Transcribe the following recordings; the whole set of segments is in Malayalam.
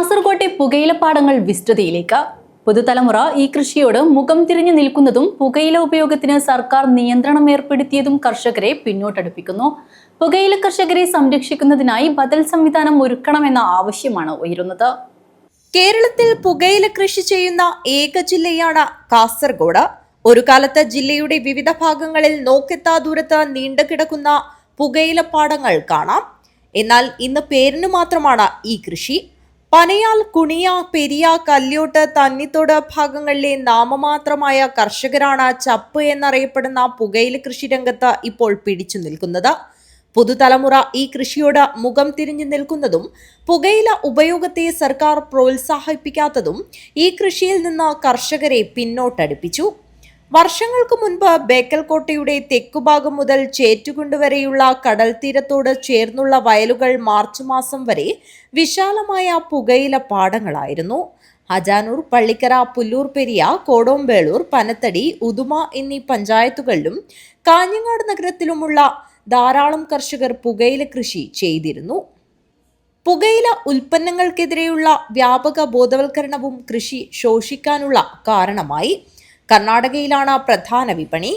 കാസർകോട്ടെ പുകയിലപ്പാടങ്ങൾ വിസ്തൃതിയിലേക്ക്. പുതുതലമുറ ഈ കൃഷിയോട് മുഖം തിരിഞ്ഞു നിൽക്കുന്നതും പുകയില ഉപയോഗത്തിന് സർക്കാർ നിയന്ത്രണം ഏർപ്പെടുത്തിയതും കർഷകരെ പിന്നോട്ടടുപ്പിക്കുന്നു. പുകയില കർഷകരെ സംരക്ഷിക്കുന്നതിനായി ബദൽ സംവിധാനം ഒരുക്കണമെന്ന ആവശ്യമാണ് ഉയരുന്നത്. കേരളത്തിൽ പുകയില കൃഷി ചെയ്യുന്ന ഏക ജില്ലയാണ് കാസർഗോഡ്. ഒരു കാലത്ത് ജില്ലയുടെ വിവിധ ഭാഗങ്ങളിൽ നോക്കെത്താ ദൂരത്ത് നീണ്ടുകിടക്കുന്ന പുകയിലപ്പാടങ്ങൾ കാണാം. എന്നാൽ ഇന്ന് പേരിന് മാത്രമാണ് ഈ കൃഷി. പനയാൽ, കുണിയ, പെരിയ, കല്യോട്ട്, തന്നിത്തോട് ഭാഗങ്ങളിലെ നാമമാത്രമായ കർഷകരാണ് ചപ്പ് എന്നറിയപ്പെടുന്ന പുകയില കൃഷി രംഗത്ത് ഇപ്പോൾ പിടിച്ചു നിൽക്കുന്നത്. പുതുതലമുറ ഈ കൃഷിയോട് മുഖം തിരിഞ്ഞു നിൽക്കുന്നതും പുകയില ഉപയോഗത്തെ സർക്കാർ പ്രോത്സാഹിപ്പിക്കാത്തതും ഈ കൃഷിയിൽ നിന്ന് കർഷകരെ പിന്നോട്ടടുപ്പിച്ചു. വർഷങ്ങൾക്ക് മുൻപ് ബേക്കൽ കോട്ടയുടെ തെക്കുഭാഗം മുതൽ ചേറ്റുകുണ്ട് വരെയുള്ള കടൽ തീരത്തോട് ചേർന്നുള്ള വയലുകൾ മാർച്ച് മാസം വരെ വിശാലമായ പുകയില പാടങ്ങളായിരുന്നു. ഹജാനൂർ, പള്ളിക്കര, പുല്ലൂർ പെരിയ, കോടോംബേളൂർ, പനത്തടി, ഉദുമ എന്നീ പഞ്ചായത്തുകളിലും കാഞ്ഞങ്ങാട് നഗരത്തിലുമുള്ള ധാരാളം കർഷകർ പുകയില കൃഷി ചെയ്തിരുന്നു. പുകയില ഉൽപ്പന്നങ്ങൾക്കെതിരെയുള്ള വ്യാപക ബോധവൽക്കരണവും കൃഷി ശോഷിക്കാനുള്ള കാരണമായി. കർണാടകയിലാണ് പ്രധാന വിപണി.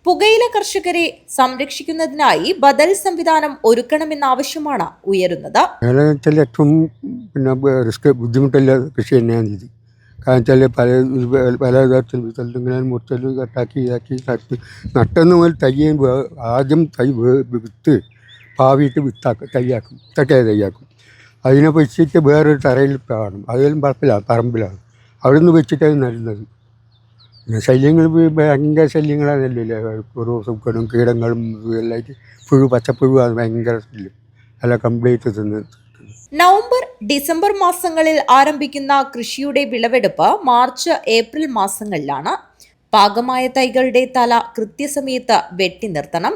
പുകയില കർഷകരെ സംരക്ഷിക്കുന്നതിനായി ബദൽ സംവിധാനം ഒരുക്കണമെന്ന ആവശ്യമാണ് ഉയരുന്നത്. ഏറ്റവും റിസ്ക് ബുദ്ധിമുട്ടില്ല കൃഷി തന്നെയാണ് ഇത്. കാരണം വെച്ചാൽ പല തരത്തിൽ ഇങ്ങനെ മുറിച്ചൽ കട്ടാക്കി ഇതാക്കി നട്ടെന്ന് മുതൽ തയ്യാൻ ആദ്യം വിത്ത് പാവിയിട്ട് തയ്യാക്കും തയ്യാക്കും. അതിനെ വെച്ചിട്ട് വേറൊരു തറയിൽ കാണും. അതെല്ലാം പറമ്പിലാണ്. അവിടെ നിന്ന് വെച്ചിട്ടാണ് നടുന്നത്. ശല്യങ്ങൾ ഭയങ്കര ശല്യങ്ങളാണല്ലേ, കുറവും കീടങ്ങളും എല്ലായിട്ട് പച്ചപ്പുഴു അത് ഭയങ്കര ശല്യം എല്ലാം കംപ്ലീറ്റ് തിന്ന്. നവംബർ, ഡിസംബർ മാസങ്ങളിൽ ആരംഭിക്കുന്ന കൃഷിയുടെ വിളവെടുപ്പ് മാർച്ച്, ഏപ്രിൽ മാസങ്ങളിലാണ്. പാകമായ തൈകളുടെ തല കൃത്യസമയത്ത് വെട്ടി നിർത്തണം.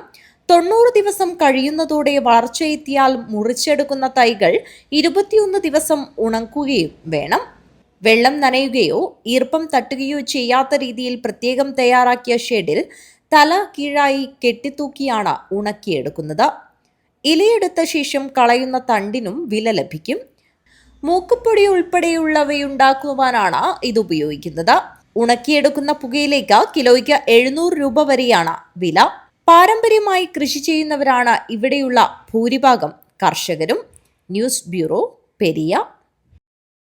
90 ദിവസം കഴിയുന്നതോടെ വളർച്ചയെത്തിയാൽ മുറിച്ചെടുക്കുന്ന തൈകൾ 21 ദിവസം ഉണക്കുകയും വേണം. വെള്ളം നനയുകയോ ഈർപ്പം തട്ടുകയോ ചെയ്യാത്ത രീതിയിൽ പ്രത്യേകം തയ്യാറാക്കിയ ഷെഡിൽ തല കീഴായി കെട്ടിത്തൂക്കിയാണ് ഉണക്കിയെടുക്കുന്നത്. ഇലയെടുത്ത ശേഷം കളയുന്ന തണ്ടിനും വില ലഭിക്കും. മൂക്കുപൊടി ഉൾപ്പെടെയുള്ളവയുണ്ടാക്കുവാനാണ് ഇത് ഉപയോഗിക്കുന്നത്. ഉണക്കിയെടുക്കുന്ന പുകയിലേക്ക് കിലോയ്ക്ക് 700 രൂപ വരെയാണ് വില. പാരമ്പര്യമായി കൃഷി ചെയ്യുന്നവരാണ് ഇവിടെയുള്ള ഭൂരിഭാഗം കർഷകരും. News bureau, Periya.